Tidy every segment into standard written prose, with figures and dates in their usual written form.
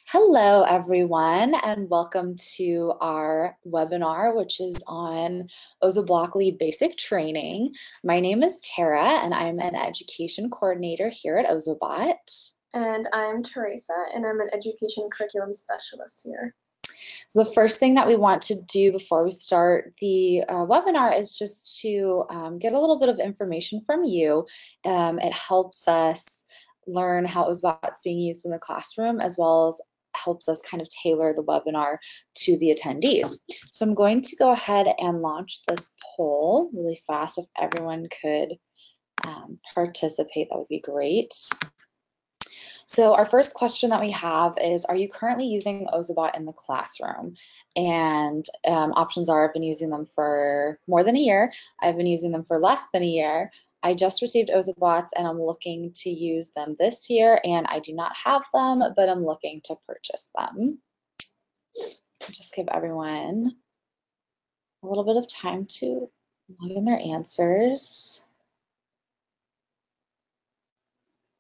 Hello, everyone, and welcome to our webinar, which is on Ozoblockly Basic Training. My name is Tara, and I'm an education coordinator here at Ozobot. And I'm Teresa, and I'm an education curriculum specialist here. So the first thing that we want to do before we start the webinar is just to get a little bit of information from you. It helps us learn how Ozobot's being used in the classroom, as well as helps us kind of tailor the webinar to the attendees. So I'm going to go ahead and launch this poll really fast. If everyone could participate, that would be great. So our first question that we have is, are you currently using Ozobot in the classroom? And options are, I've been using them for more than a year, I've been using them for less than a year, I just received Ozobots and I'm looking to use them this year, and I do not have them, but I'm looking to purchase them. Just give everyone a little bit of time to log in their answers.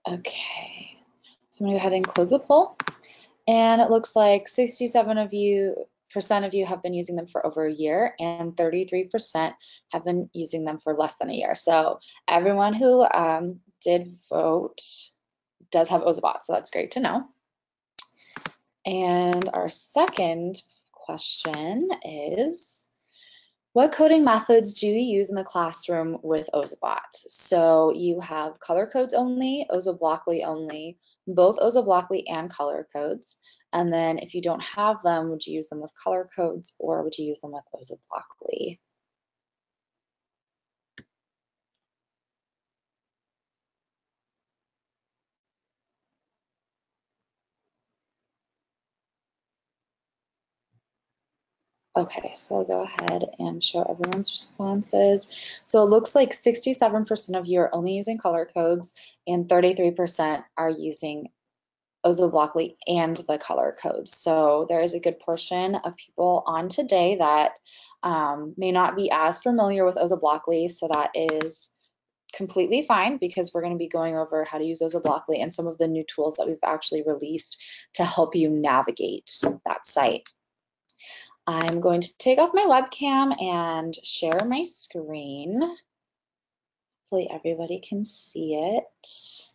Okay. So I'm going to go ahead and close the poll, and it looks like 67% of you have been using them for over a year, and 33% have been using them for less than a year. So everyone who did vote does have Ozobot, so that's great to know. And our second question is, what coding methods do you use in the classroom with Ozobot? So you have color codes only, Ozoblockly only, both Ozoblockly and color codes. And then if you don't have them, would you use them with color codes or would you use them with Ozoblockly? Okay, so I'll go ahead and show everyone's responses. So it looks like 67% of you are only using color codes and 33% are using Ozoblockly and the color codes. So there is a good portion of people on today that may not be as familiar with Ozoblockly, so that is completely fine because we're going to be going over how to use Ozoblockly and some of the new tools that we've actually released to help you navigate that site. I'm going to take off my webcam and share my screen. Hopefully everybody can see it.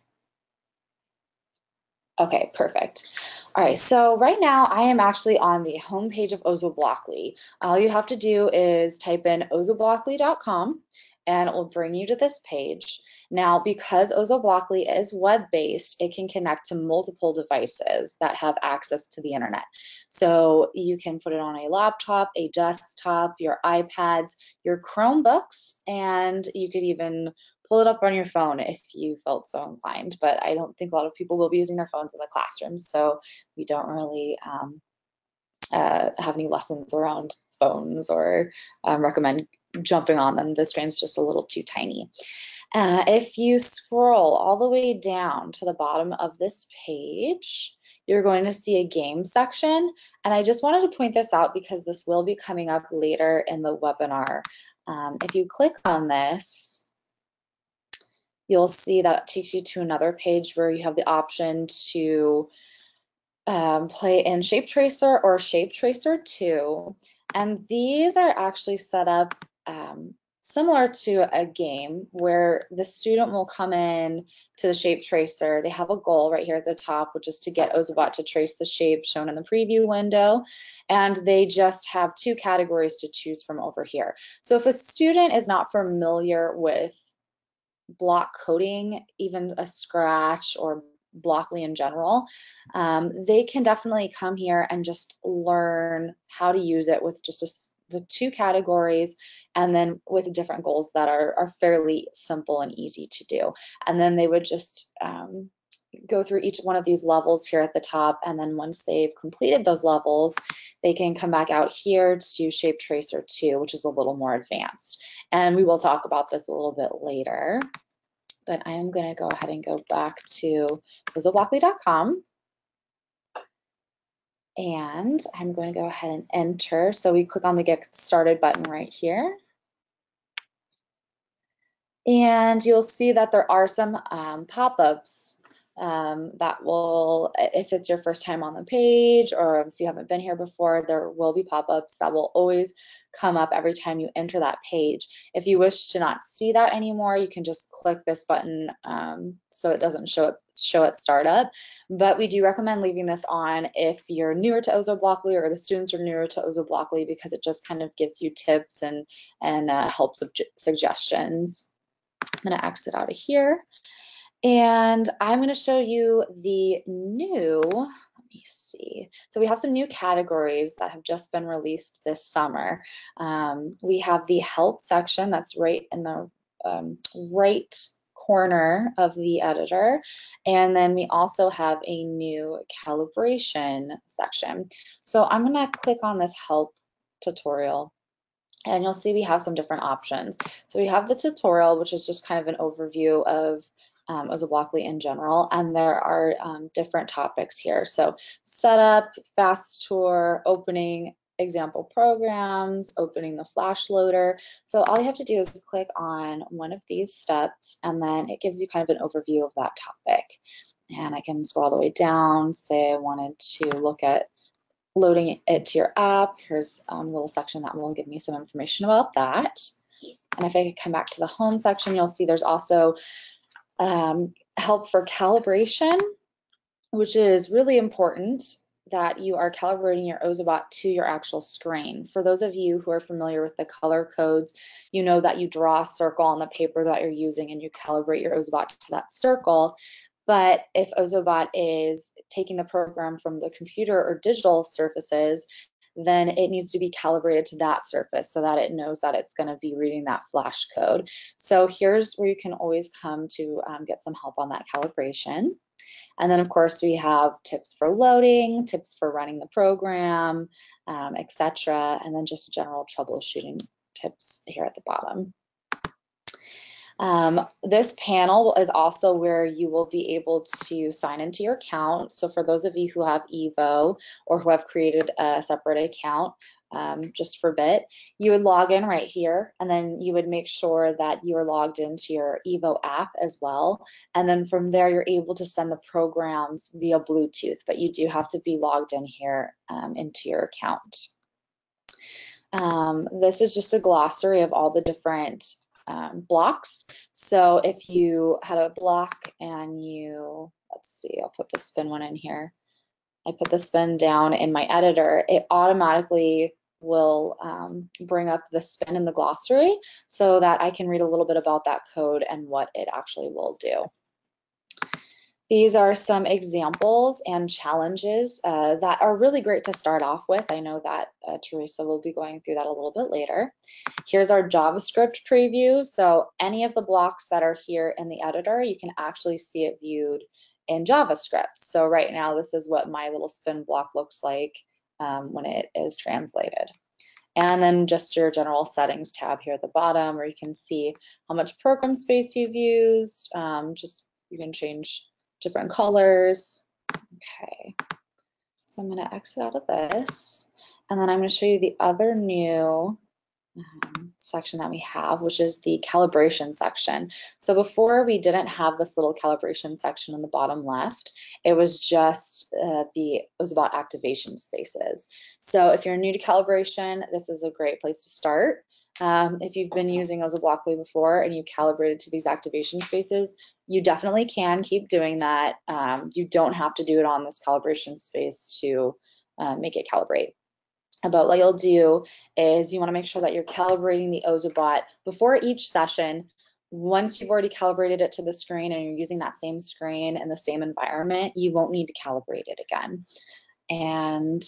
Okay, perfect. All right, so right now I am actually on the homepage of Ozoblockly. All you have to do is type in ozoblockly.com and it will bring you to this page. Now, because Ozoblockly is web-based, it can connect to multiple devices that have access to the internet. So you can put it on a laptop, a desktop, your iPads, your Chromebooks, and you could even pull it up on your phone if you felt so inclined, but I don't think a lot of people will be using their phones in the classroom, so we don't really have any lessons around phones or recommend jumping on them. The screen's just a little too tiny. If you scroll all the way down to the bottom of this page, you're going to see a game section, and I just wanted to point this out because this will be coming up later in the webinar. If you click on this, you'll see that it takes you to another page where you have the option to play in Shape Tracer or Shape Tracer 2. And these are actually set up similar to a game where the student will come in to the Shape Tracer. They have a goal right here at the top, which is to get Ozobot to trace the shape shown in the preview window. And they just have two categories to choose from over here. So if a student is not familiar with block coding, even a Scratch or Blockly in general, they can definitely come here and just learn how to use it with just with two categories, and then with different goals that are fairly simple and easy to do. And then they would just go through each one of these levels here at the top, and then once they've completed those levels, they can come back out here to Shape Tracer 2, which is a little more advanced. And we will talk about this a little bit later, but I am going to go ahead and go back to ozoblockly.com. And I'm going to go ahead and enter. So we click on the Get Started button right here. And you'll see that there are some pop-ups that will, if it's your first time on the page or if you haven't been here before, there will be pop-ups that will always come up every time you enter that page. If you wish to not see that anymore, you can just click this button so it doesn't show at startup. But we do recommend leaving this on if you're newer to Ozoblockly or the students are newer to Ozoblockly, because it just kind of gives you tips and helps suggestions. I'm going to exit out of here. And I'm going to show you the new, let me see. So we have some new categories that have just been released this summer. We have the help section that's right in the right corner of the editor. And then we also have a new calibration section. So I'm going to click on this help tutorial, and you'll see we have some different options. So we have the tutorial, which is just kind of an overview of Ozoblockly in general, and there are different topics here. So setup, fast tour, opening example programs, opening the flash loader. So all you have to do is click on one of these steps, and then it gives you kind of an overview of that topic. And I can scroll all the way down, say I wanted to look at loading it to your app. Here's a little section that will give me some information about that. And if I come back to the home section, you'll see there's also help for calibration, which is really important that you are calibrating your Ozobot to your actual screen. For those of you who are familiar with the color codes, you know that you draw a circle on the paper that you're using and you calibrate your Ozobot to that circle. But if Ozobot is taking the program from the computer or digital surfaces, then it needs to be calibrated to that surface so that it knows that it's going to be reading that flash code. So here's where you can always come to get some help on that calibration. And then, of course, we have tips for loading, tips for running the program, etc., and then just general troubleshooting tips here at the bottom. This panel is also where you will be able to sign into your account. So for those of you who have Evo or who have created a separate account just for BIT, you would log in right here, and then you would make sure that you are logged into your Evo app as well. And then from there, you're able to send the programs via Bluetooth, but you do have to be logged in here into your account. This is just a glossary of all the different blocks. So if you had a block and you, let's see, I'll put the spin one in here. I put the spin down in my editor, it automatically will bring up the spin in the glossary so that I can read a little bit about that code and what it actually will do. These are some examples and challenges that are really great to start off with. I know that Teresa will be going through that a little bit later. Here's our JavaScript preview. So any of the blocks that are here in the editor, you can actually see it viewed in JavaScript. So right now, this is what my little spin block looks like when it is translated. And then just your general settings tab here at the bottom, where you can see how much program space you've used. You can change different colors. Okay, so I'm going to exit out of this, and then I'm going to show you the other new section that we have, which is the calibration section. So before, we didn't have this little calibration section in the bottom left. It was just the Ozobot activation spaces. So if you're new to calibration, this is a great place to start. If you've been using Ozoblockly before and you calibrated to these activation spaces, you definitely can keep doing that. You don't have to do it on this calibration space to make it calibrate. But what you'll do is you want to make sure that you're calibrating the Ozobot before each session. Once you've already calibrated it to the screen and you're using that same screen and the same environment, you won't need to calibrate it again. And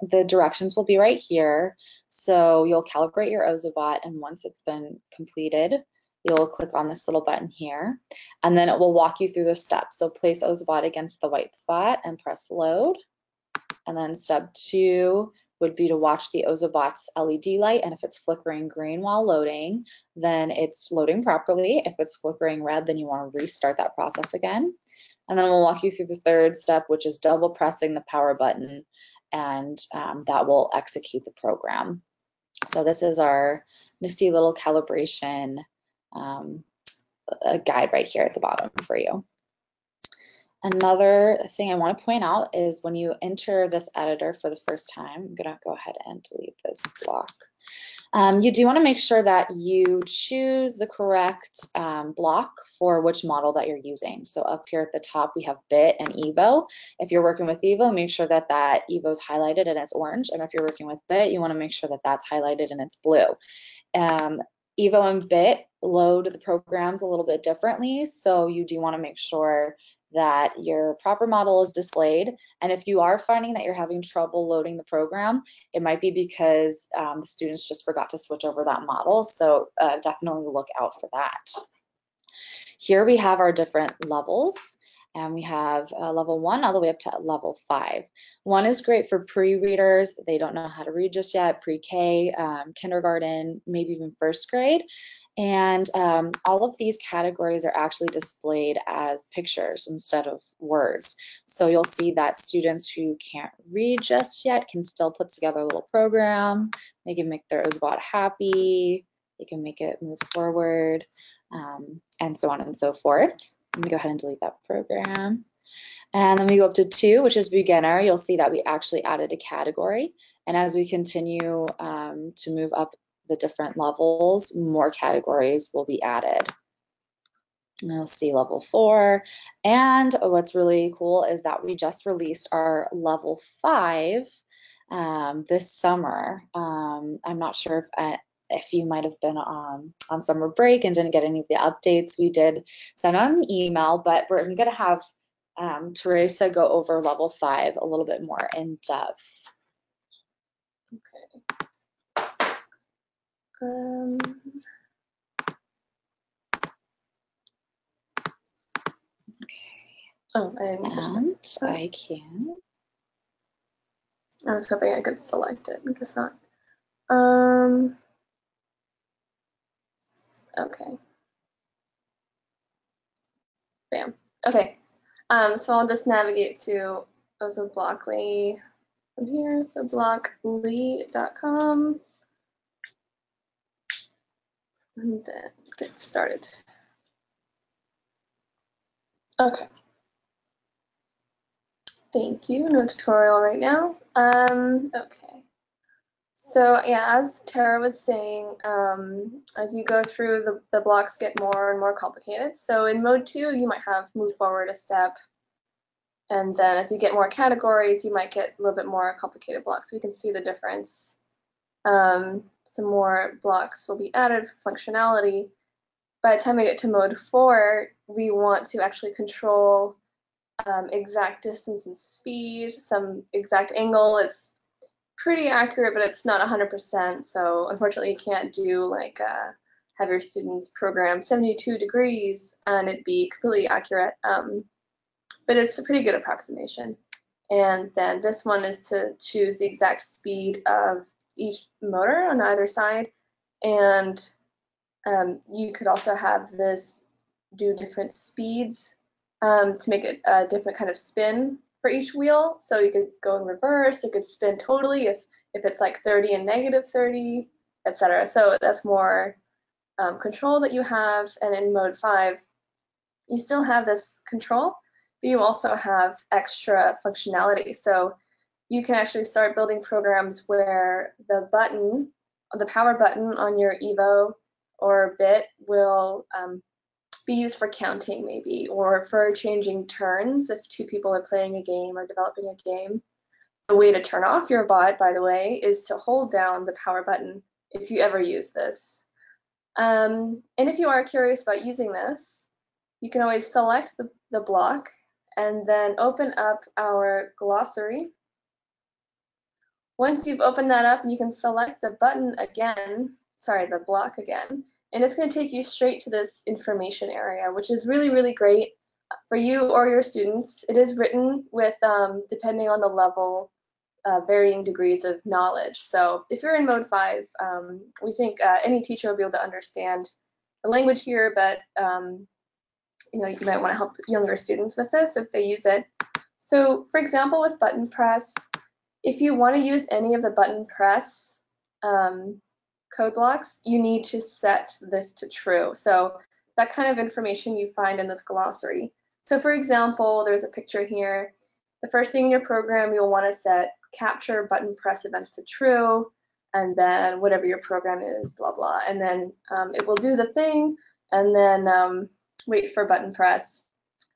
the directions will be right here. So you'll calibrate your Ozobot, and once it's been completed, you'll click on this little button here, and then it will walk you through the steps. So place Ozobot against the white spot and press load. And then step 2 would be to watch the Ozobot's LED light, and if it's flickering green while loading, then it's loading properly. If it's flickering red, then you want to restart that process again. And then we'll walk you through the third step, which is double pressing the power button, and that will execute the program. So this is our nifty little calibration guide right here at the bottom for you. Another thing I want to point out is when you enter this editor for the first time, I'm going to go ahead and delete this block. You do want to make sure that you choose the correct block for which model that you're using. So up here at the top, we have BIT and EVO. If you're working with EVO, make sure that that EVO is highlighted and it's orange. And if you're working with BIT, you want to make sure that that's highlighted and it's blue. EVO and BIT load the programs a little bit differently, so you do want to make sure that your proper model is displayed. And if you are finding that you're having trouble loading the program, it might be because the students just forgot to switch over that model. So definitely look out for that. Here we have our different levels. And we have level 1 all the way up to level 5. 1 is great for pre-readers. They don't know how to read just yet, pre-K, kindergarten, maybe even first grade. And all of these categories are actually displayed as pictures instead of words. So you'll see that students who can't read just yet can still put together a little program. They can make their OzaBot happy. They can make it move forward, and so on and so forth. Let me go ahead and delete that program. And then we go up to 2, which is beginner. You'll see that we actually added a category. And as we continue to move up the different levels, more categories will be added. And you'll see level 4. And what's really cool is that we just released our level 5 this summer. I'm not sure if you might have been on summer break and didn't get any of the updates. We did send out an email, but we're going to have Teresa go over level 5 a little bit more in depth. Okay. Oh, I didn't and I can. I was hoping I could select it. I guess not. Okay. Bam. Okay. So I'll just navigate to OzaBlockly from here. So blockly.com. And then get started. Okay. Thank you. No tutorial right now. Okay. So yeah, as Tara was saying, as you go through, the blocks get more and more complicated. So in mode 2, you might have move forward a step. And then as you get more categories, you might get a little bit more complicated blocks. So you can see the difference. Some more blocks will be added for functionality. By the time we get to mode 4, we want to actually control exact distance and speed, some exact angle. It's pretty accurate, but it's not 100%. So unfortunately, you can't do like have your students program 72 degrees and it be completely accurate. But it's a pretty good approximation. And then this one is to choose the exact speed of each motor on either side. And you could also have this do different speeds to make it a different kind of spin for each wheel. So you could go in reverse, it could spin totally if it's like 30 and negative 30, etc. So that's more control that you have. And in mode 5, you still have this control, but you also have extra functionality. So you can actually start building programs where the button, the power button on your EVO or BIT will be used for counting maybe, or for changing turns if 2 people are playing a game or developing a game. The way to turn off your bot, by the way, is to hold down the power button if you ever use this. And if you are curious about using this, you can always select the block and then open up our glossary. Once you've opened that up, you can select the button again, sorry, the block again, and it's going to take you straight to this information area, which is really, really great for you or your students. It is written with, depending on the level, varying degrees of knowledge. So if you're in mode 5, we think any teacher will be able to understand the language here, but you know, you might want to help younger students with this if they use it. So for example, with button press, if you want to use any of the button press code blocks, you need to set this to true. So that kind of information you find in this glossary. So for example, there's a picture here. The first thing in your program, you'll want to set capture button press events to true, and then whatever your program is, blah, blah. And then it will do the thing, and then wait for button press.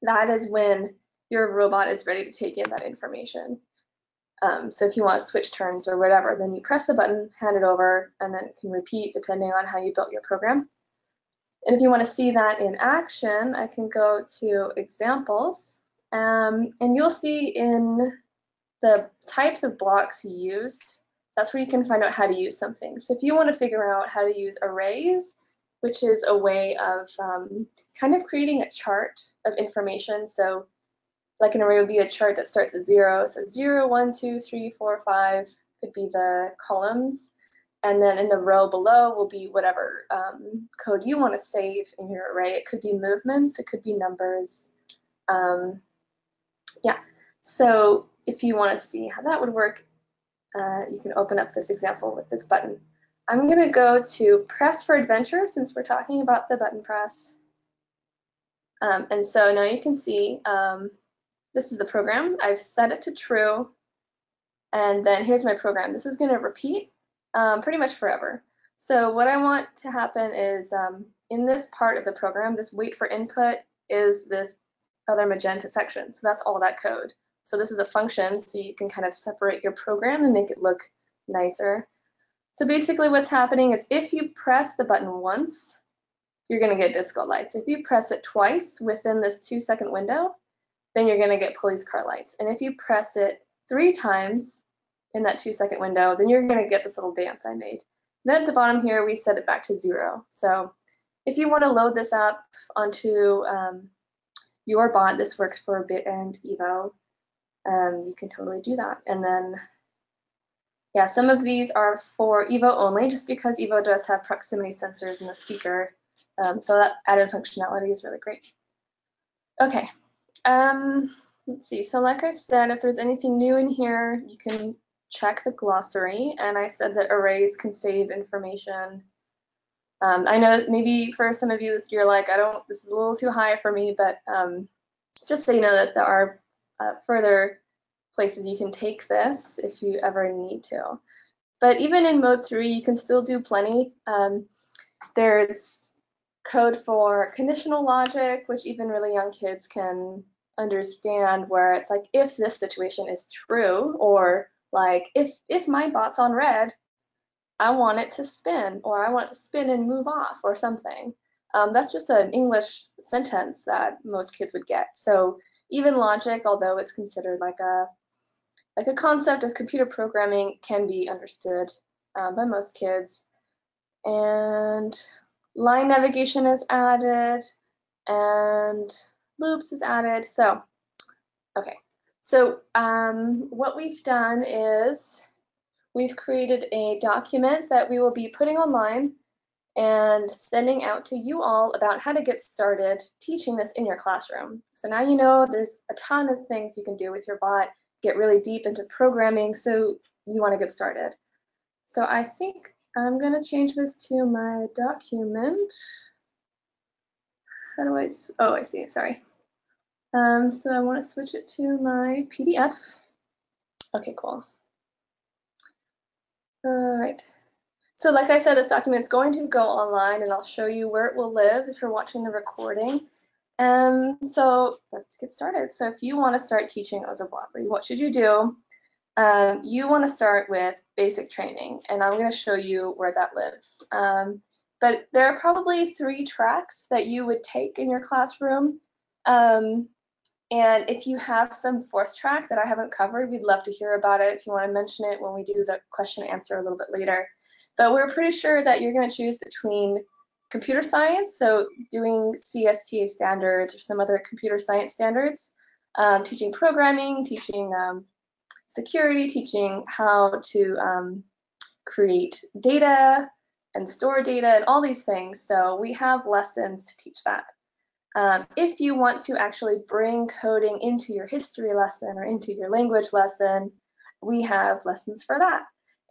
That is when your robot is ready to take in that information. So if you want to switch turns or whatever, then you press the button, hand it over, and then it can repeat depending on how you built your program. And if you want to see that in action, I can go to examples, and you'll see in the types of blocks used, that's where you can find out how to use something. So if you want to figure out how to use arrays, which is a way of kind of creating a chart of information. So like an array would be a chart that starts at 0. So 0, 1, 2, 3, 4, 5 could be the columns. And then in the row below will be whatever code you want to save in your array. It could be movements, it could be numbers. Yeah, so if you want to see how that would work, you can open up this example with this button. I'm going to go to press for adventure since we're talking about the button press. And so now you can see this is the program. I've set it to true. And then here's my program. This is going to repeat pretty much forever. So what I want to happen is in this part of the program, this wait for input is this other magenta section. So that's all that code. So this is a function, so you can kind of separate your program and make it look nicer. So basically what's happening is if you press the button once, you're going to get disco lights. If you press it twice within this 2-second window, then you're going to get police car lights. And if you press it 3 times in that 2-second window, then you're going to get this little dance I made. Then at the bottom here, we set it back to 0. So if you want to load this up onto your bot, this works for Bitend Evo, you can totally do that. And then, yeah, some of these are for Evo only, just because Evo does have proximity sensors in the speaker. So that added functionality is really great. Okay, let's see. So like I said, if there's anything new in here, you can check the glossary. And I said that arrays can save information. I know maybe for some of you, you're like, this is a little too high for me, but just so you know that there are further places you can take this if you ever need to. But even in mode 3, you can still do plenty. There's code for conditional logic, which even really young kids can understand, where it's like, if this situation is true, or like, if my bot's on red, I want it to spin, or I want it to spin and move off, or something. That's just an English sentence that most kids would get. So even logic, although it's considered like a concept of computer programming, can be understood by most kids. And line navigation is added, and loops is added. So, okay. So what we've done is we've created a document that we will be putting online and sending out to you all about how to get started teaching this in your classroom. So now you know there's a ton of things you can do with your bot, get really deep into programming, so you want to get started. So I think I'm going to change this to my document. How do I see it, sorry. So I want to switch it to my PDF. Okay, cool. All right. So like I said, this document is going to go online, and I'll show you where it will live if you're watching the recording. So let's get started. So if you want to start teaching Ozoblockly, what should you do? You want to start with basic training, and I'm going to show you where that lives. But there are probably 3 tracks that you would take in your classroom. And if you have some 4th track that I haven't covered, we'd love to hear about it if you want to mention it when we do the question and answer a little bit later. But we're pretty sure that you're going to choose between computer science, so doing CSTA standards or some other computer science standards, teaching programming, teaching security, teaching how to create data and store data and all these things. So we have lessons to teach that. If you want to actually bring coding into your history lesson or into your language lesson, we have lessons for that.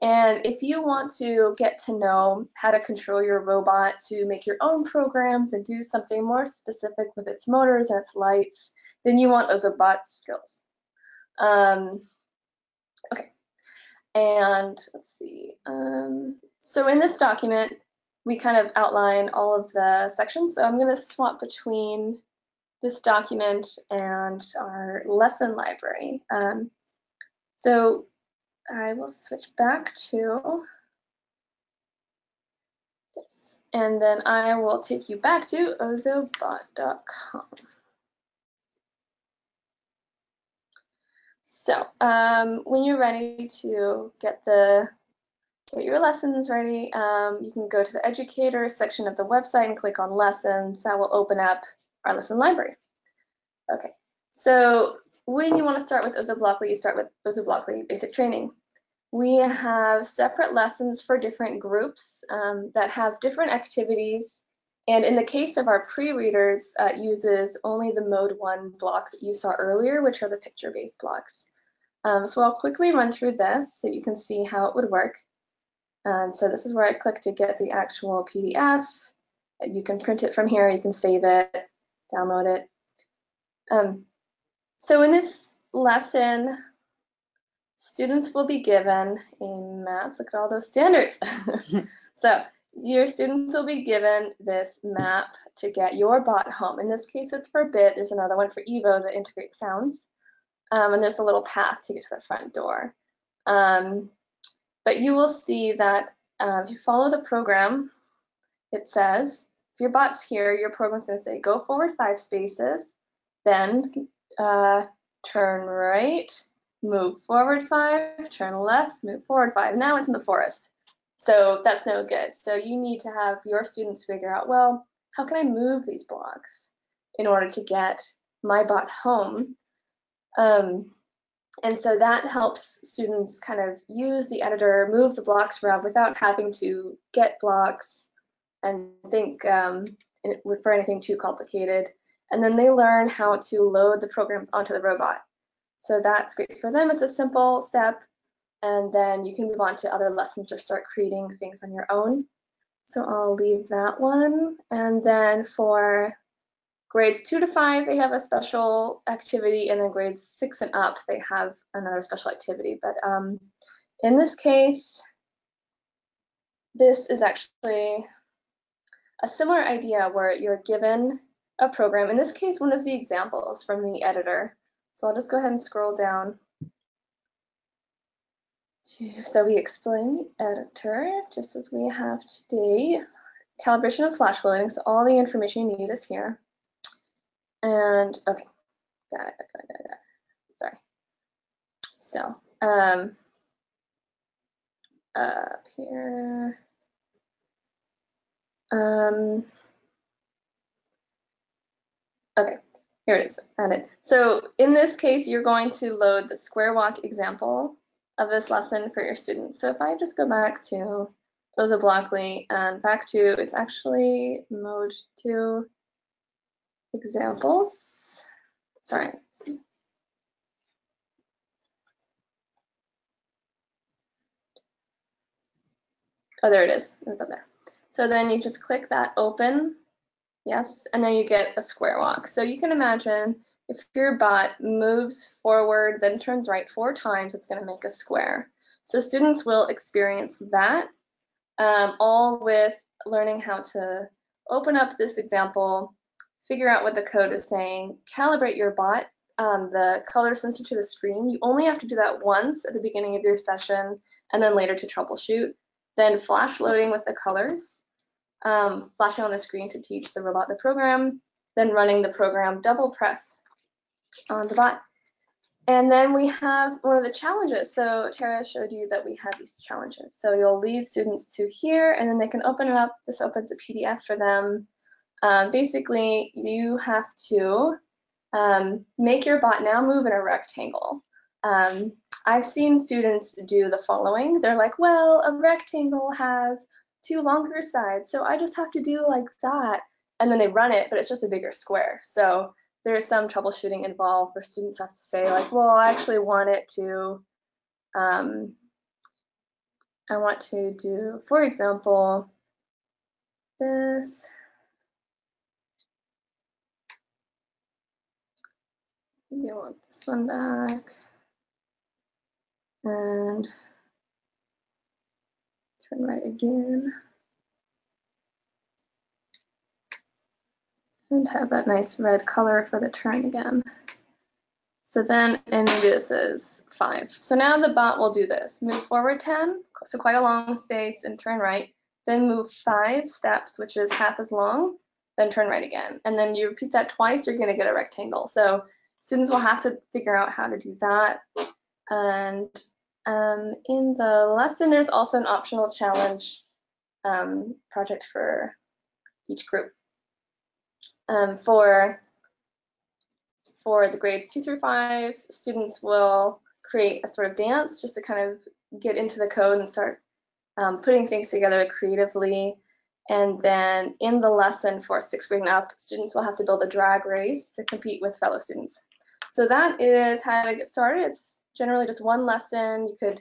And if you want to get to know how to control your robot to make your own programs and do something more specific with its motors and its lights, then you want OzoBot skills. Okay, and let's see. So in this document, we kind of outline all of the sections. So I'm going to swap between this document and our lesson library. So I will switch back to this, and then I will take you back to ozobot.com. So when you're ready to get your lessons ready, you can go to the educator section of the website and click on lessons. That will open up our lesson library. Okay, so when you want to start with OzoBlockly, you start with OzoBlockly Basic Training. We have separate lessons for different groups that have different activities. And in the case of our pre-readers, it uses only the Mode 1 blocks that you saw earlier, which are the picture-based blocks. So I'll quickly run through this so you can see how it would work. And so this is where I click to get the actual PDF. You can print it from here, you can save it, download it. So in this lesson, students will be given a map. Look at all those standards. So your students will be given this map to get your bot home. In this case, it's for Bit. There's another one for Evo to integrate sounds. And there's a little path to get to the front door. But you will see that if you follow the program, it says, if your bot's here, your program's going to say, go forward 5 spaces, then turn right, move forward 5, turn left, move forward 5. Now it's in the forest. So that's no good. So you need to have your students figure out, well, how can I move these blocks in order to get my bot home? And so that helps students kind of use the editor, move the blocks around without having to get blocks and think for anything too complicated. And then they learn how to load the programs onto the robot. So that's great for them. It's a simple step. And then you can move on to other lessons or start creating things on your own. So I'll leave that one. And then for grades 2 to 5, they have a special activity, and then grades 6 and up, they have another special activity. But in this case, this is actually a similar idea where you're given a program. In this case, one of the examples from the editor. So I'll just go ahead and scroll down. So we explain the editor, just as we have today. Calibration of flash loading, so all the information you need is here. And okay, got it. Sorry. So up here. Okay, here it is. Added. So in this case, you're going to load the square walk example of this lesson for your students. So if I just go back to OzoBlockly and back to, it's actually mode 2 examples. Sorry. Oh, there it is. It's up there. So then you just click that open, yes, and then you get a square walk. So you can imagine if your bot moves forward, then turns right 4 times, it's going to make a square. So students will experience that, all with learning how to open up this example, figure out what the code is saying, calibrate your bot, the color sensor to the screen. You only have to do that once at the beginning of your session and then later to troubleshoot. Then flash loading with the colors, flashing on the screen to teach the robot the program, then running the program double press on the bot. And then we have one of the challenges. So Tara showed you that we have these challenges. So you'll lead students to here, and then they can open it up. This opens a PDF for them. Basically, you have to make your bot now move in a rectangle. I've seen students do the following. They're like, well, a rectangle has 2 longer sides, so I just have to do like that. And then they run it, but it's just a bigger square. So there's some troubleshooting involved where students have to say like, well, I actually want it to, I want to do, for example, this. maybe I want this one back. And turn right again. And have that nice red color for the turn again. So then, and maybe this is 5. So now the bot will do this. Move forward 10, so quite a long space, and turn right. Then move 5 steps, which is half as long, then turn right again. And then you repeat that twice, you're going to get a rectangle. So students will have to figure out how to do that. And in the lesson, there's also an optional challenge project for each group. For the grades 2 through 5, students will create a sort of dance just to kind of get into the code and start putting things together creatively. And then in the lesson for 6th grade and up, students will have to build a drag race to compete with fellow students. So that is how to get started. It's generally just one lesson. You could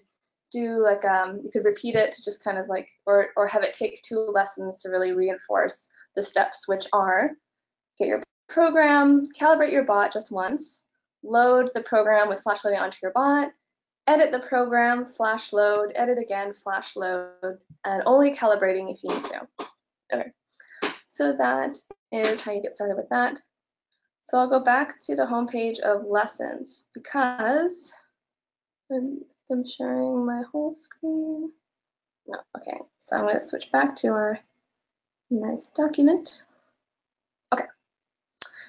do like, you could repeat it to just kind of like, or have it take 2 lessons to really reinforce the steps, which are get your program, calibrate your bot just once, load the program with flash loading onto your bot, edit the program, flash load, edit again, flash load, and only calibrating if you need to. Okay, so that is how you get started with that. So I'll go back to the home page of lessons because I'm sharing my whole screen. No, okay, so I'm going to switch back to our nice document. Okay.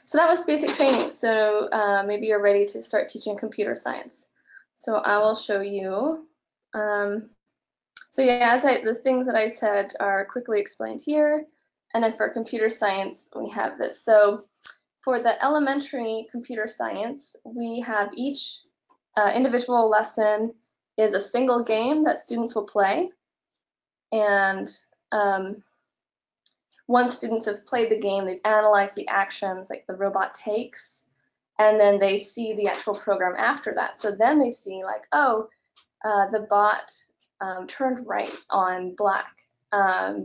So that was basic training. So maybe you're ready to start teaching computer science. So I will show you. So yeah, the things that I said are quickly explained here. And then for computer science, we have this. So for the elementary computer science, we have each individual lesson is a single game that students will play. And once students have played the game, they've analyzed the actions like the robot takes, and then they see the actual program after that. So then they see like, oh, the bot turned right on black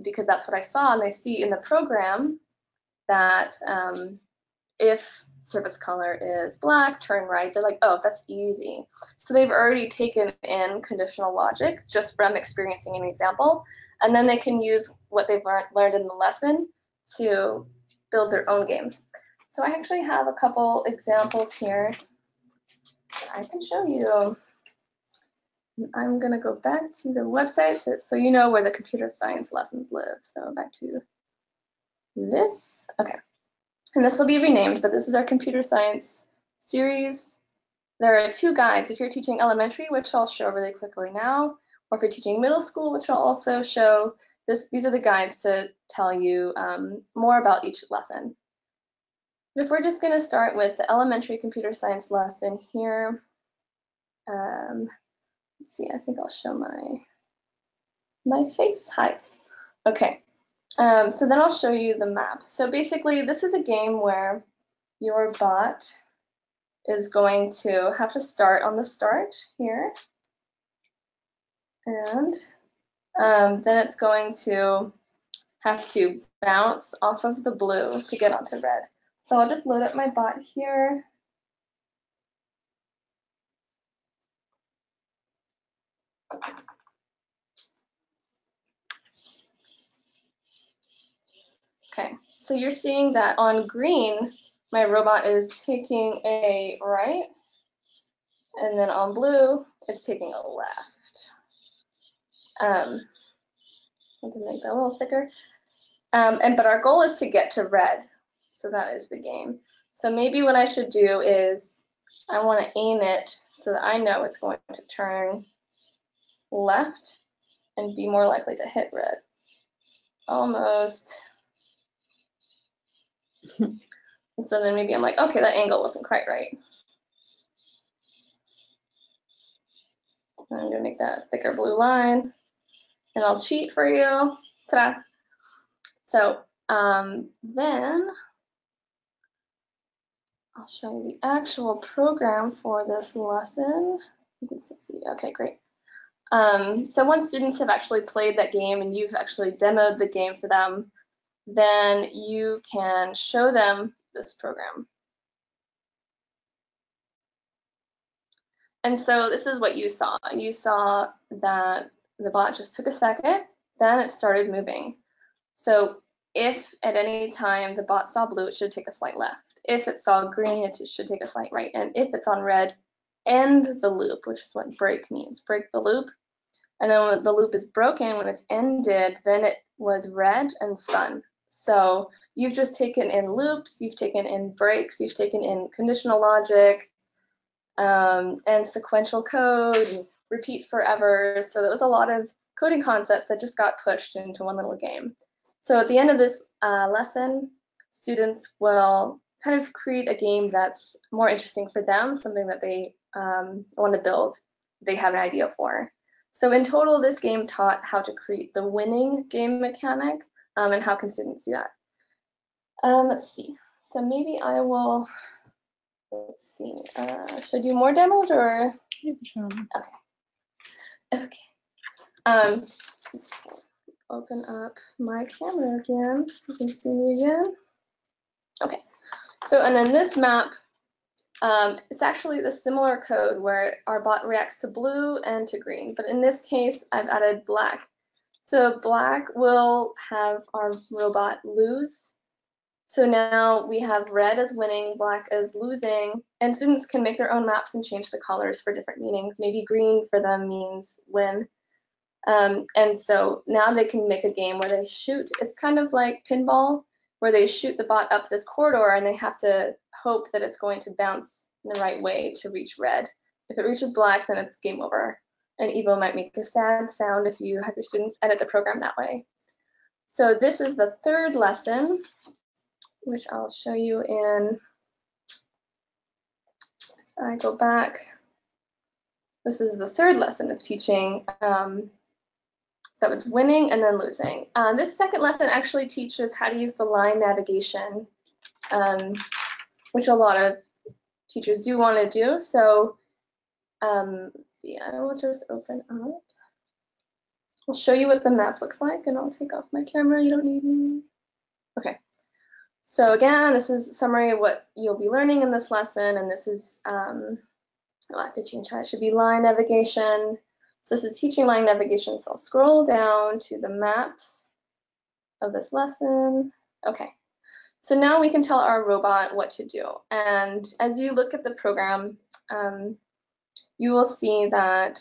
because that's what I saw. And they see in the program that if surface color is black, turn right. They're like, oh, that's easy. So they've already taken in conditional logic just from experiencing an example. And then they can use what they've learned in the lesson to build their own games. So I actually have a couple examples here I can show you. I'm going to go back to the website so you know where the computer science lessons live. So back to this. Okay. And this will be renamed, but this is our computer science series. There are 2 guides if you're teaching elementary, which I'll show really quickly now, or if you're teaching middle school, which I'll also show. These are the guides to tell you more about each lesson. But if we're just going to start with the elementary computer science lesson here, let's see, I think I'll show my face. Hi. Okay. So then I'll show you the map. So basically, this is a game where your bot is going to have to start on the start here. And then it's going to have to bounce off of the blue to get onto red. So I'll just load up my bot here. Okay, so you're seeing that on green, my robot is taking a right, and then on blue, it's taking a left. I want to make that a little thicker. But our goal is to get to red, so that is the game. So maybe what I should do is I want to aim it so that I know it's going to turn left and be more likely to hit red. Almost. And so then maybe I'm like, okay, that angle wasn't quite right. I'm going to make that a thicker blue line, and I'll cheat for you. Ta-da! So then I'll show you the actual program for this lesson. You can still see. Okay, great. So once students have actually played that game and you've actually demoed the game for them, then you can show them this program. And so this is what you saw. You saw that the bot just took a second, then it started moving. So if at any time the bot saw blue, it should take a slight left. If it saw green, it should take a slight right. And if it's on red, end the loop, which is what break means. Break the loop. And then when the loop is broken, when it's ended, then it was red and spun. So you've just taken in loops, you've taken in breaks, you've taken in conditional logic, and sequential code, and repeat forever. So there was a lot of coding concepts that just got pushed into one little game. So at the end of this lesson, students will kind of create a game that's more interesting for them, something that they want to build, they have an idea for. So in total, this game taught how to create the winning game mechanic, and how can students do that. Let's see. So maybe I will, let's see, should I do more demos or? Okay. Okay. Open up my camera again so you can see me again. Okay. So, and then this map, it's actually the similar code where our bot reacts to blue and to green, but in this case, I've added black. So black will have our robot lose. So now we have red as winning, black as losing, and students can make their own maps and change the colors for different meanings. Maybe green for them means win. And so now they can make a game where they shoot. It's kind of like pinball, where they shoot the bot up this corridor and they have to hope that it's going to bounce in the right way to reach red. If it reaches black, then it's game over. And Evo might make a sad sound if you have your students edit the program that way. So this is the third lesson, which I'll show you in, if I go back. This is the third lesson of teaching that was winning and then losing. This second lesson actually teaches how to use the line navigation, which a lot of teachers do want to do. So see, I will just open up. I'll show you what the map looks like, and I'll take off my camera. You don't need me. Okay. So again, this is a summary of what you'll be learning in this lesson, and this is, I'll have to change how it should be line navigation. So this is teaching line navigation, so I'll scroll down to the maps of this lesson. Okay, so now we can tell our robot what to do. And as you look at the program, you will see that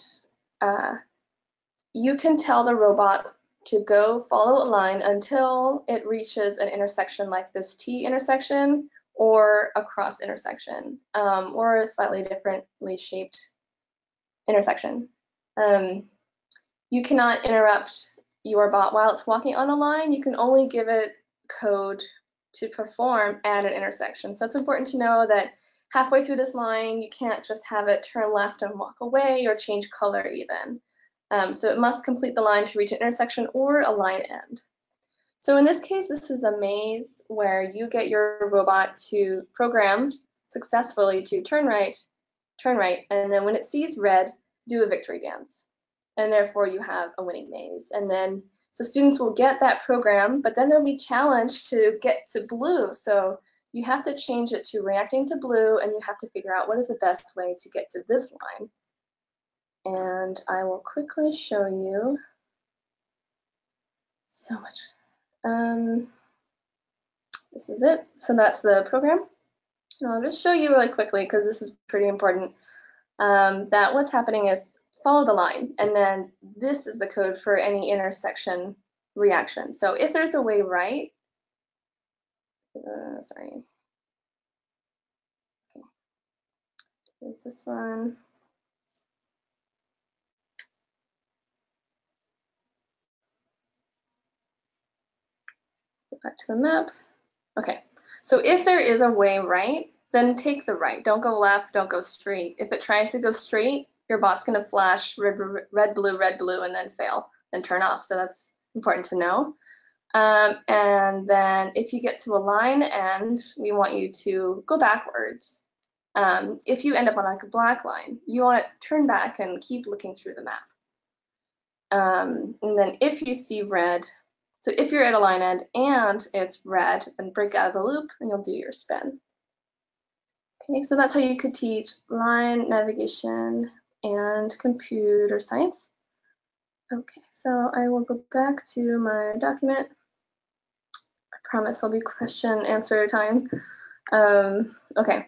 you can tell the robot to go follow a line until it reaches an intersection like this T intersection or a cross intersection, or a slightly differently shaped intersection. You cannot interrupt your bot while it's walking on a line. You can only give it code to perform at an intersection. So it's important to know that halfway through this line, you can't just have it turn left and walk away or change color even. So it must complete the line to reach an intersection or a line end. So in this case, this is a maze where you get your robot to programmed successfully to turn right, and then when it sees red, do a victory dance. And therefore you have a winning maze. And then, so students will get that program, but then they'll be challenged to get to blue. So you have to change it to reacting to blue, and you have to figure out what is the best way to get to this line. And I will quickly show you so much. This is it. So that's the program. And I'll just show you really quickly, because this is pretty important, that what's happening is follow the line, and then this is the code for any intersection reaction. So if there's a way right, sorry, okay, there's this one. Go back to the map. Okay, so if there is a way right, then take the right. Don't go left, don't go straight. If it tries to go straight, your bot's gonna flash red, blue, and then fail, then turn off. So that's important to know. And then if you get to a line end, we want you to go backwards. If you end up on like a black line, you want to turn back and keep looking through the map. And then if you see red, so if you're at a line end and it's red, then break out of the loop and you'll do your spin. Okay, so that's how you could teach line navigation and computer science. Okay, so I will go back to my document. I promise there'll be question answer time. Okay,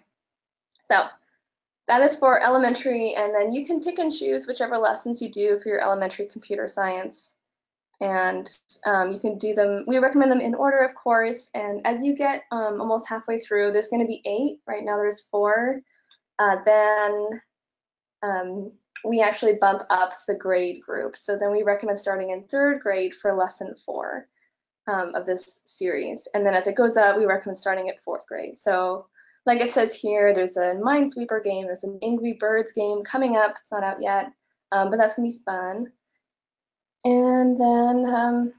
so that is for elementary, and then you can pick and choose whichever lessons you do for your elementary computer science. And you can do them, we recommend them in order, of course, and as you get almost halfway through, there's going to be 8. Right now there's 4. Then we actually bump up the grade group. So then we recommend starting in 3rd grade for lesson 4 of this series. And then as it goes up, we recommend starting at 4th grade. So like it says here, there's a Minesweeper game, there's an Angry Birds game coming up. It's not out yet, but that's gonna be fun. And then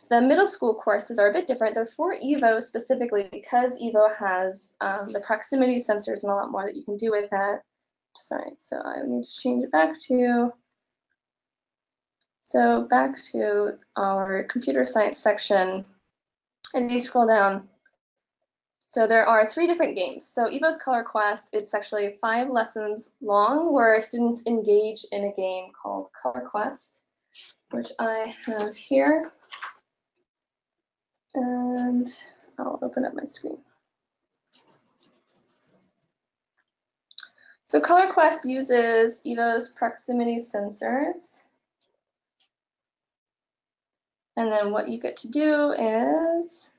the middle school courses are a bit different. They're for EVO specifically because EVO has the proximity sensors and a lot more that you can do with that. Sorry, so I need to change it back to, so back to our computer science section. And you scroll down. So there are 3 different games. So EVO's Color Quest, it's actually 5 lessons long where students engage in a game called Color Quest, which I have here. And I'll open up my screen. So Color Quest uses EVO's proximity sensors. And then what you get to do is,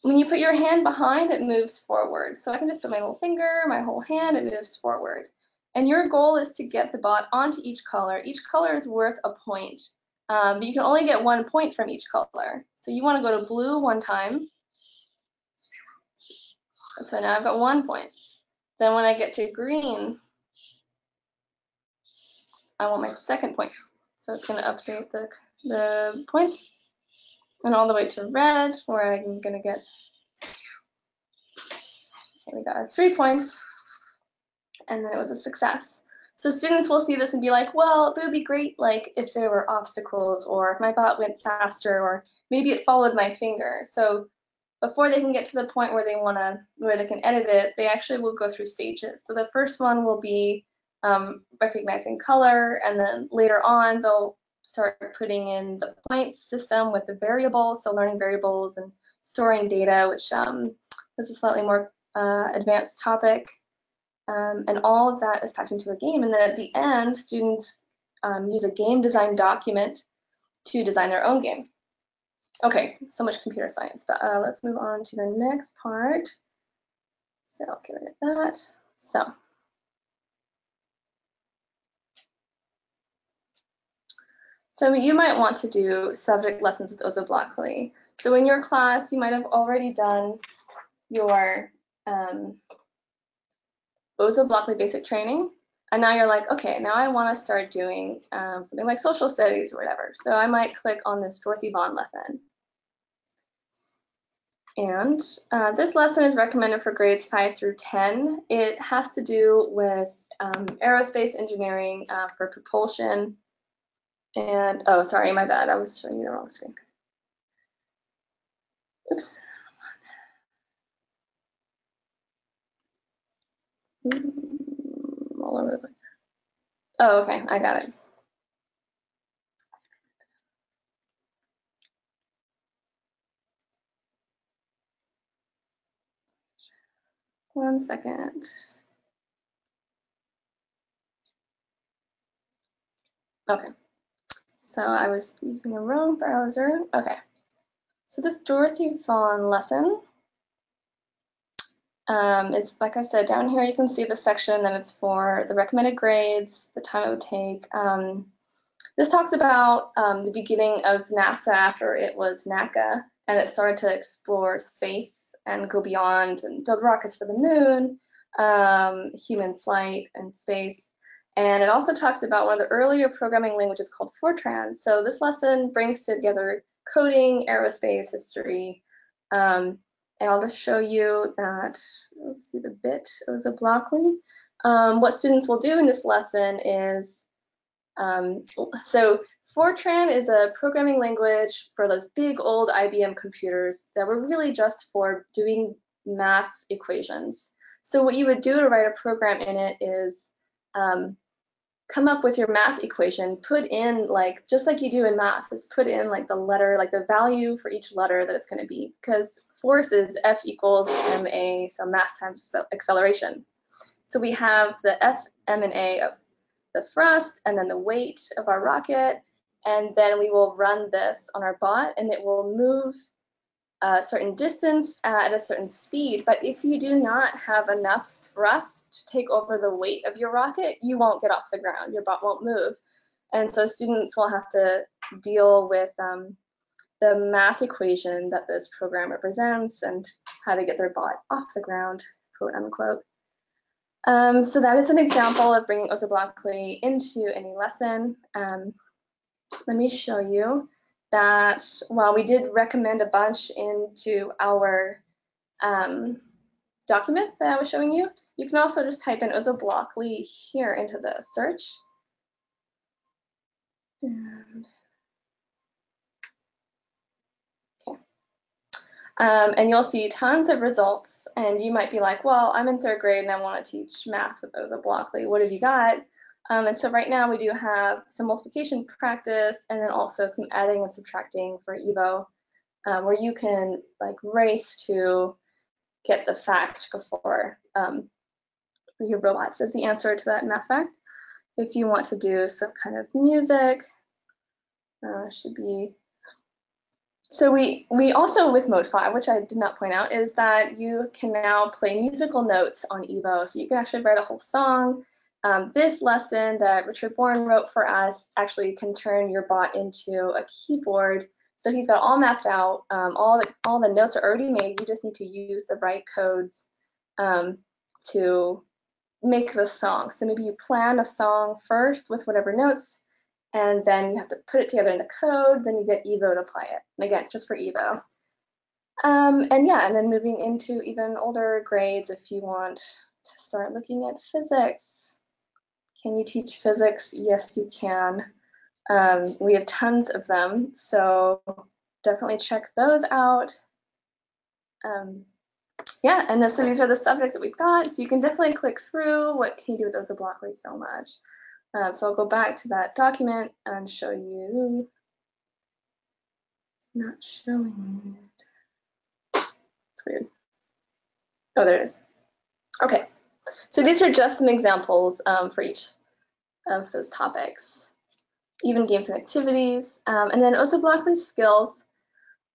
when you put your hand behind, it moves forward. So I can just put my little finger, my whole hand, it moves forward. And your goal is to get the bot onto each color. Each color is worth a point, but you can only get 1 point from each color. So you want to go to blue 1 time. So now I've got 1 point. Then when I get to green, I want my 2nd point. So it's going to update the points. And all the way to red, where I'm going to get, okay, we got 3 points. And then it was a success. So students will see this and be like, well, it would be great like if there were obstacles, or if my bot went faster, or maybe it followed my finger. So before they can get to the point where they can edit it, they actually will go through stages. So the first one will be recognizing color, and then later on they'll start putting in the points system with the variables, so learning variables and storing data, which is a slightly more advanced topic. And all of that is packed into a game. And then at the end, students use a game design document to design their own game. Okay, so much computer science, but let's move on to the next part. So I'll get rid of that. So you might want to do subject lessons with Ozo Blockly. So in your class, you might have already done your Ozo Blockly basic training. And now you're like, okay, now I want to start doing something like social studies or whatever. So I might click on this Dorothy Vaughan lesson. And this lesson is recommended for grades 5 through 10. It has to do with aerospace engineering for propulsion. And, oh, sorry, my bad. I was showing you the wrong screen. Oops. All over the place. Oh, okay, I got it. One second. Okay, so I was using the wrong browser. Okay, so this Dorothy Vaughan lesson is, like I said, down here you can see the section that it's for the recommended grades, the time it would take. This talks about the beginning of NASA after it was NACA, and it started to explore space and go beyond and build rockets for the moon, human flight and space. And it also talks about one of the earlier programming languages called Fortran. So this lesson brings together coding, aerospace, history, and I'll just show you that. Let's do the bit Ozo Blockly. What students will do in this lesson is, so Fortran is a programming language for those big old IBM computers that were really just for doing math equations. So what you would do to write a program in it is come up with your math equation, put in like, just like you do in math, is put in like the letter, like the value for each letter that it's going to be, because force is F equals ma, so mass times acceleration. So we have the F, M, and A of the thrust, and then the weight of our rocket, and then we will run this on our bot, and it will move a certain distance at a certain speed. But if you do not have enough thrust to take over the weight of your rocket, you won't get off the ground. Your bot won't move. And so students will have to deal with the math equation that this program represents and how to get their bot off the ground, quote unquote. So that is an example of bringing Ozoblockly into any lesson. Let me show you that while we did recommend a bunch into our document that I was showing you, you can also just type in Ozoblockly here into the search. And you'll see tons of results, and you might be like, well, I'm in 3rd grade and I want to teach math with Ozoblockly. What have you got? And so right now we do have some multiplication practice and then also some adding and subtracting for Evo, where you can like race to get the fact before your robot says the answer to that math fact. If you want to do some kind of music, should be. So we also, with Mode 5, which I did not point out, is that you can now play musical notes on Evo. So you can actually write a whole song. This lesson that Richard Bourne wrote for us actually can turn your bot into a keyboard. So he's got all mapped out. All the notes are already made. You just need to use the right codes to make the song. So maybe you plan a song first with whatever notes, and then you have to put it together in the code, then you get Evo to play it. And again, just for Evo. And yeah, and then moving into even older grades, if you want to start looking at physics. Can you teach physics? Yes, you can. We have tons of them, so definitely check those out. Yeah, and then, so these are the subjects that we've got. So you can definitely click through. What can you do with Ozoblockly so much? So I'll go back to that document and show you. It's not showing it. It's weird. Oh, there it is. Okay, so these are just some examples for each of those topics. Even games and activities. And then Ozoblockly skills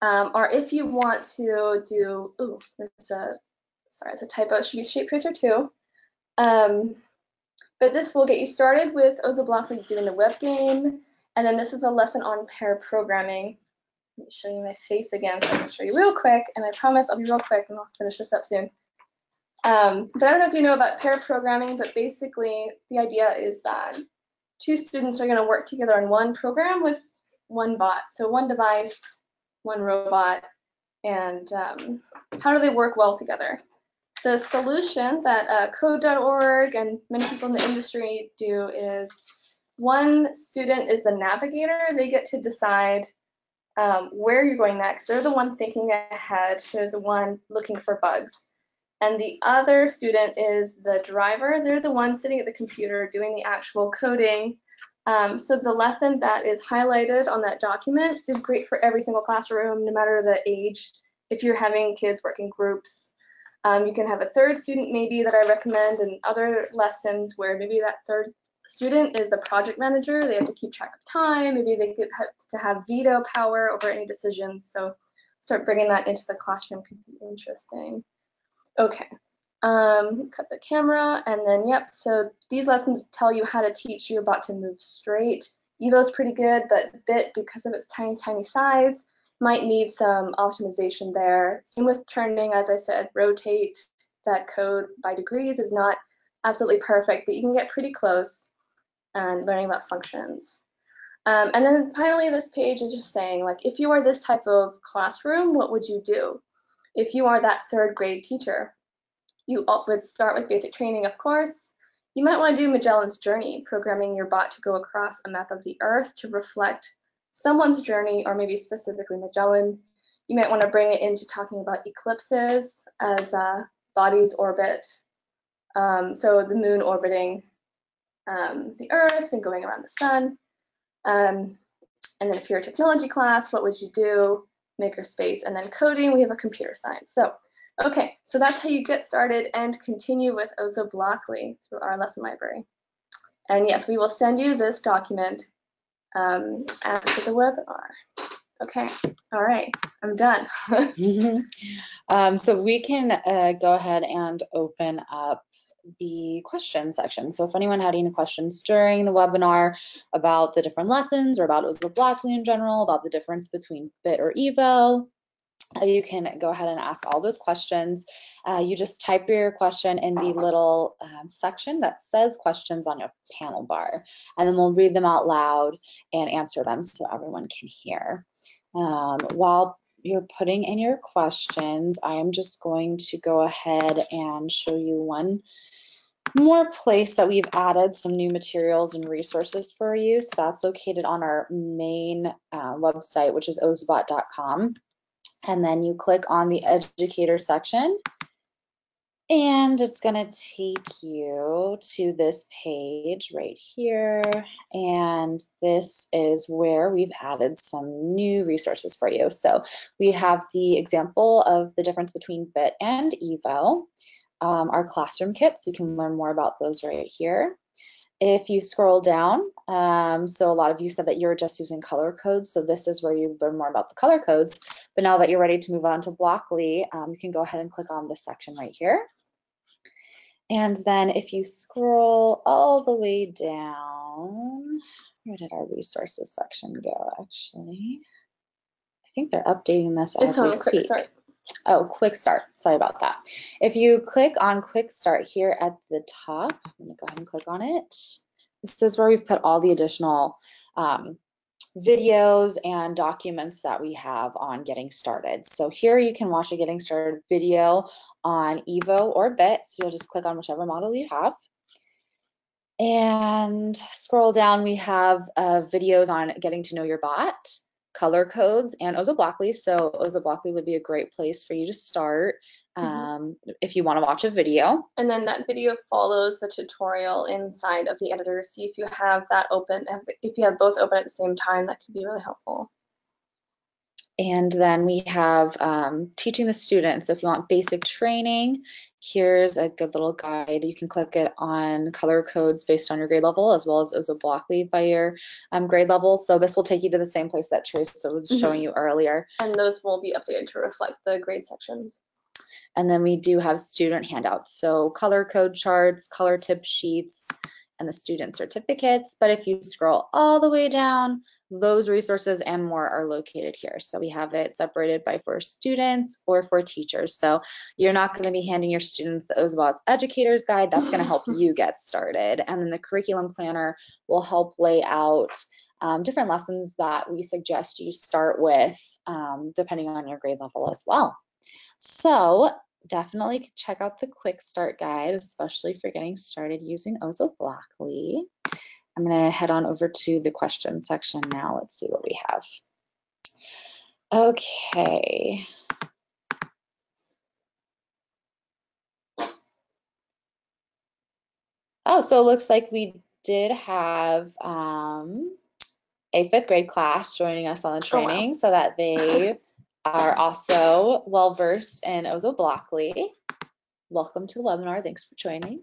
are if you want to do, ooh, there's a, sorry, it's a typo, it should be Shape Tracer 2. But this will get you started with Ozoblockly doing the web game, and then this is a lesson on pair programming. Let me show you my face again so I can show you real quick, and I promise I'll be real quick and I'll finish this up soon. But I don't know if you know about pair programming, but basically the idea is that 2 students are going to work together on one program with one bot. So one device, one robot, and how do they work well together? The solution that code.org and many people in the industry do is one student is the navigator. They get to decide where you're going next. They're the one thinking ahead. They're the one looking for bugs. And the other student is the driver. They're the one sitting at the computer doing the actual coding. So the lesson that is highlighted on that document is great for every single classroom, no matter the age. If you're having kids work in groups, you can have a 3rd student maybe that I recommend, and other lessons where maybe that 3rd student is the project manager. They have to keep track of time. Maybe they have to have veto power over any decisions. So start bringing that into the classroom could be interesting. Okay, cut the camera, and then yep, so these lessons tell you how to teach your bot to move straight. Evo's pretty good, but Bit, because of its tiny size, might need some optimization there. Same with turning, as I said, rotate that code by degrees is not absolutely perfect, but you can get pretty close and learning about functions. And then finally, this page is just saying, like, if you are this type of classroom, what would you do? If you are that 3rd grade teacher, you would start with basic training, of course. You might want to do Magellan's Journey, programming your bot to go across a map of the Earth to reflect someone's journey, or maybe specifically Magellan. You might want to bring it into talking about eclipses as bodies orbit. So the moon orbiting the Earth and going around the sun. And then if you're a technology class, what would you do? Makerspace. And then coding, we have a computer science. So, okay, so that's how you get started and continue with Ozo Blockly through our lesson library. And yes, we will send you this document after the webinar. Okay, all right, I'm done. So we can go ahead and open up the question section. So if anyone had any questions during the webinar about the different lessons or about Ozo Blockly in general, about the difference between BIT or Evo, you can go ahead and ask all those questions. You just type your question in the little section that says questions on your panel bar, and then we'll read them out loud and answer them so everyone can hear. While you're putting in your questions, I am just going to go ahead and show you one more place that we've added some new materials and resources for you. So that's located on our main website, which is ozobot.com. And then you click on the educator section, and it's going to take you to this page right here. And this is where we've added some new resources for you. So we have the example of the difference between BIT and Evo, our classroom kits. You can learn more about those right here. If you scroll down, so a lot of you said that you're just using color codes, so this is where you learn more about the color codes. But now that you're ready to move on to Blockly, you can go ahead and click on this section right here. And then if you scroll all the way down, where did our resources section go actually? I think they're updating this as we speak. Quick Start. Oh, Quick Start, sorry about that. If you click on Quick Start here at the top, I'm gonna go ahead and click on it. This is where we've put all the additional videos and documents that we have on getting started. So here you can watch a getting started video on Evo or BIT. So you'll just click on whichever model you have. And scroll down, we have videos on getting to know your bot, color codes, and Ozo Blockly. So Ozo Blockly would be a great place for you to start if you want to watch a video. And then that video follows the tutorial inside of the editor. So if you have that open, if you have both open at the same time, that could be really helpful. And then we have teaching the students. So if you want basic training, here's a good little guide. You can click it on color codes based on your grade level, as well as Ozo Blockly by your grade level. So this will take you to the same place that Teresa was showing you earlier. And those will be updated to reflect the grade sections. And then we do have student handouts. So color code charts, color tip sheets, and the student certificates. But if you scroll all the way down, those resources and more are located here. So we have it separated by for students or for teachers. So you're not going to be handing your students the Ozobot's Educator's Guide. That's going to help you get started. And then the curriculum planner will help lay out different lessons that we suggest you start with depending on your grade level as well. So definitely check out the Quick Start Guide, especially for getting started using Ozo Blockly. I'm going to head on over to the question section now. Let's see what we have. Okay. Oh, so it looks like we did have a 5th grade class joining us on the training. Oh, wow. So that they are also well versed in Ozo Blockly. Welcome to the webinar. Thanks for joining.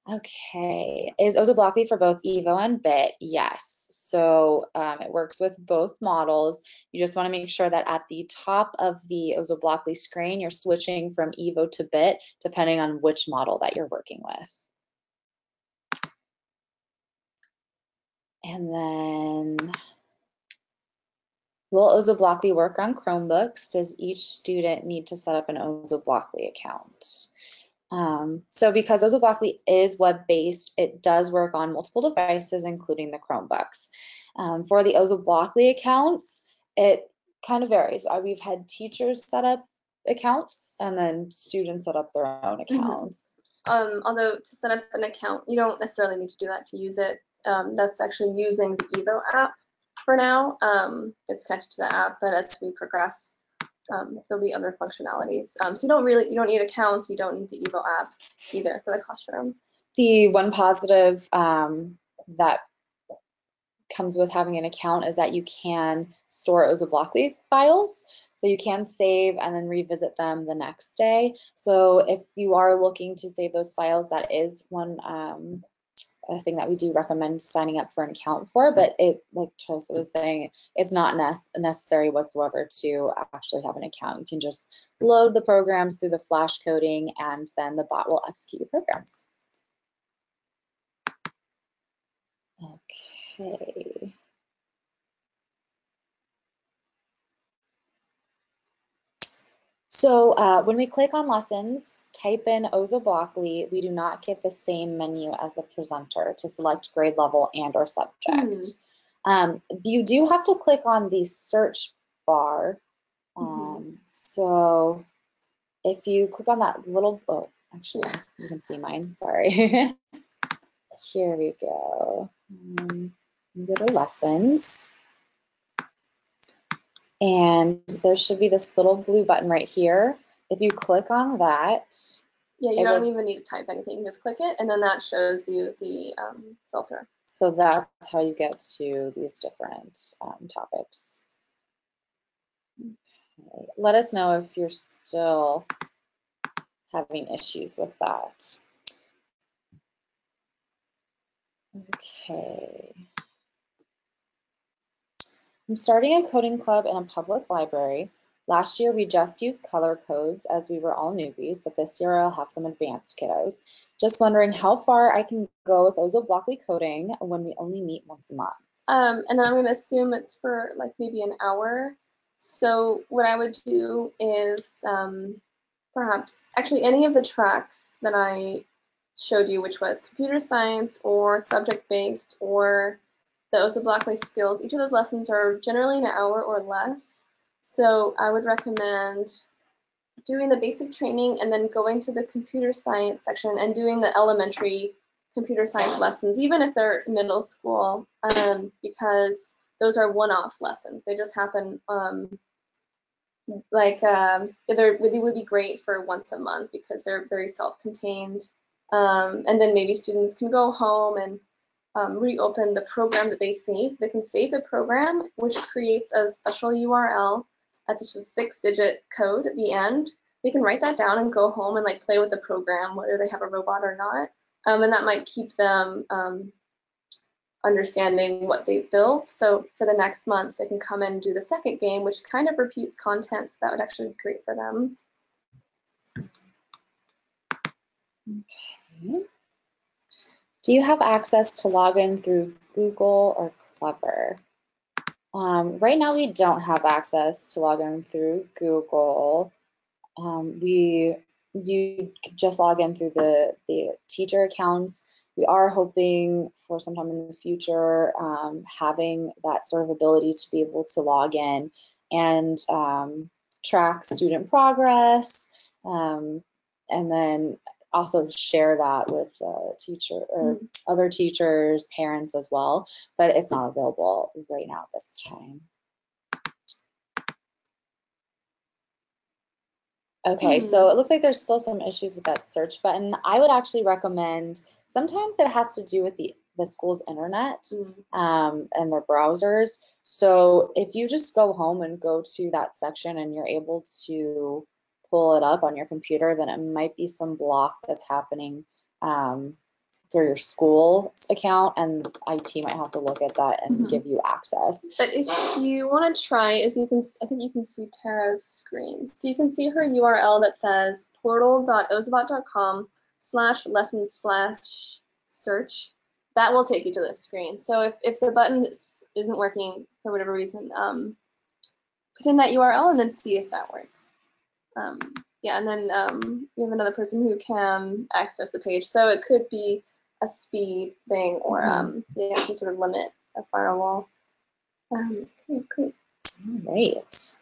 Okay, is Ozo Blockly for both Evo and BIT? Yes, so it works with both models. You just want to make sure that at the top of the Ozo Blockly screen, you're switching from Evo to BIT, depending on which model that you're working with. And then, will Ozo Blockly work on Chromebooks? Does each student need to set up an Ozo Blockly account? So because Ozo Blockly is web-based, it does work on multiple devices, including the Chromebooks. For the Ozo Blockly accounts, it kind of varies. We've had teachers set up accounts and then students set up their own accounts. Although to set up an account, you don't necessarily need to do that to use it. That's actually using the Evo app for now. It's connected to the app, but as we progress, there'll be other functionalities. So you don't need accounts, you don't need the Evo app either for the classroom. The one positive that comes with having an account is that you can store Ozo Blockly files. So you can save and then revisit them the next day. So if you are looking to save those files, that is one a thing that we do recommend signing up for an account for, but it, like Chelsea was saying, it's not necessary whatsoever to actually have an account. You can just load the programs through the flash coding and then the bot will execute your programs. Okay. So when we click on lessons, type in Ozo Blockly, we do not get the same menu as the presenter to select grade level and or subject. You do have to click on the search bar. So if you click on that little, oh, actually, you can see mine, sorry. Here we go. Go to lessons. And there should be this little blue button right here. If you click on that. Yeah, you don't even need to type anything. You just click it, and then that shows you the filter. So that's how you get to these different topics. Okay. Let us know if you're still having issues with that. Okay. I'm starting a coding club in a public library. Last year, we just used color codes as we were all newbies, but this year I'll have some advanced kiddos. Just wondering how far I can go with Ozo Blockly coding when we only meet once a month. And then I'm going to assume it's for like maybe an hour. So what I would do is perhaps actually any of the tracks that I showed you, which was computer science or subject-based or the Ozo Blockly skills, each of those lessons are generally an hour or less. So I would recommend doing the basic training and then going to the computer science section and doing the elementary computer science lessons, even if they're middle school, because those are one-off lessons. They just happen they would be great for once a month because they're very self-contained. And then maybe students can go home and reopen the program that they saved. They can save the program, which creates a special URL that's just a 6-digit code at the end. They can write that down and go home and like play with the program, whether they have a robot or not. And that might keep them understanding what they built. So for the next month, they can come and do the second game, which kind of repeats content. So that would actually be great for them. Okay. Do you have access to log in through Google or Clever? Right now, we don't have access to log in through Google. You just log in through the teacher accounts. We are hoping for sometime in the future having that sort of ability to be able to log in and track student progress, and then also share that with teacher or other teachers, parents as well, but it's not available right now at this time. Okay, so it looks like there's still some issues with that search button. I would actually recommend, sometimes it has to do with the school's internet and their browsers. So if you just go home and go to that section and you're able to pull it up on your computer, then it might be some block that's happening through your school account, and IT might have to look at that and give you access. But if you want to try, I think you can see Tara's screen. So you can see her URL that says portal.ozobot.com/lesson/search. That will take you to this screen. So if the button isn't working for whatever reason, put in that URL and then see if that works. Yeah, and then we have another person who can access the page. So it could be a speed thing or yeah, some sort of limit, a firewall. Okay, great. All right.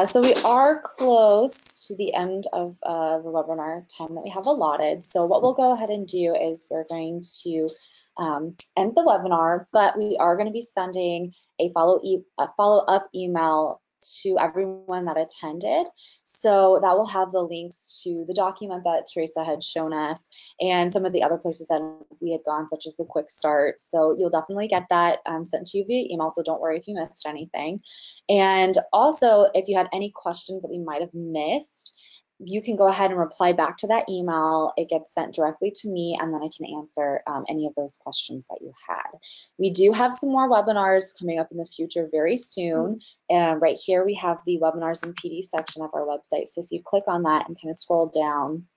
So we are close to the end of the webinar time that we have allotted. So what we'll go ahead and do is we're going to end the webinar, but we are going to be sending a follow-up email to everyone that attended. So that will have the links to the document that Teresa had shown us and some of the other places that we had gone, such as the Quick Start. So you'll definitely get that sent to you via email. So don't worry if you missed anything. And also, if you had any questions that we might have missed, you can go ahead and reply back to that email. It gets sent directly to me, and then I can answer any of those questions that you had. We do have some more webinars coming up in the future very soon. And right here we have the webinars and PD section of our website. So if you click on that and kind of scroll down,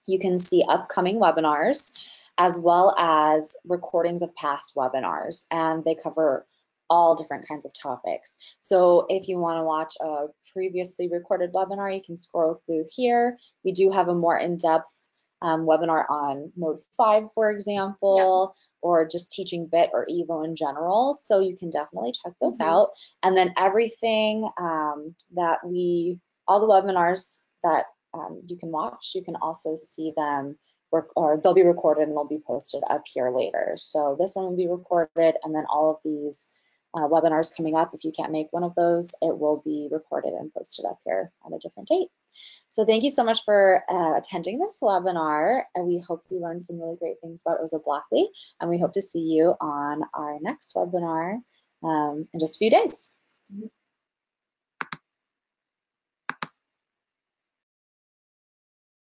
you can see upcoming webinars as well as recordings of past webinars, and they cover all different kinds of topics. So if you want to watch a previously recorded webinar, you can scroll through here. We do have a more in-depth webinar on Mode 5, for example, or just teaching BIT or EVO in general. So you can definitely check those out. And then everything all the webinars that you can watch, you can also see them, or they'll be recorded and they'll be posted up here later. So this one will be recorded, and then all of these webinars coming up, if you can't make one of those, it will be recorded and posted up here at a different date. So thank you so much for attending this webinar, and we hope you learned some really great things about Ozo Blockly, and we hope to see you on our next webinar in just a few days.